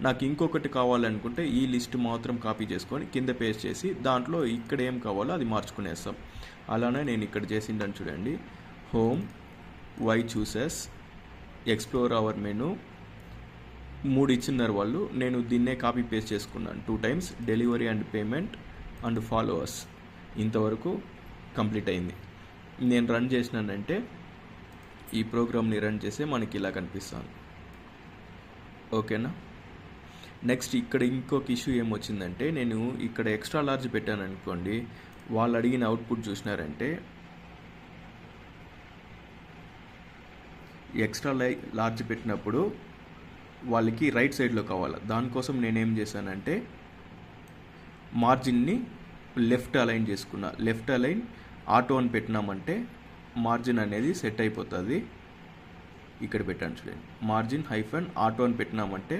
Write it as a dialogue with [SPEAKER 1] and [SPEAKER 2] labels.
[SPEAKER 1] నాకు ఇంకొకటి కావాలనుకుంటే ఈ లిస్ట్ మాత్రం కాపీ చేసుకొని కింద పేస్ట్ చేసి దాంట్లో ఇక్కడ ఏం కావాలో అది మార్చుకునేస్తాం. అలానే నేను ఇక్కడ చేసిందని చూడండి. Home, why choose us, explore our menu 3 ఇచ్చినారు వాళ్ళు. నేను దీన్నే కాపీ పేస్ట్ చేసుకున్నాను 2 times. Delivery and payment and followers ఇంతవరకు కంప్లీట్ అయింది. నేను రన్ చేసినానంటే ఈ ప్రోగ్రామ్ని రన్ చేస్తే మనకి ఇలా కనిపిస్తాను. ఓకేనా. నెక్స్ట్ ఇక్కడ ఇంకొక ఇష్యూ ఏమొచ్చిందంటే, నేను ఇక్కడ ఎక్స్ట్రా లార్జ్ పెట్టాను అనుకోండి, వాళ్ళు అడిగిన అవుట్పుట్ చూసినారంటే ఎక్స్ట్రా లార్జ్ పెట్టినప్పుడు వాళ్ళకి రైట్ సైడ్లో కావాలి. దానికోసం నేనేం చేశానంటే మార్జిన్ని లెఫ్ట్ అలైన్ చేసుకున్నా. లెఫ్ట్ అలైన్ ఆటో అని పెట్టినామంటే మార్జిన్ అనేది సెట్ అయిపోతుంది. ఇక్కడ పెట్టాను చూడండి, మార్జిన్ హైఫన్ ఆటో అని పెట్టినామంటే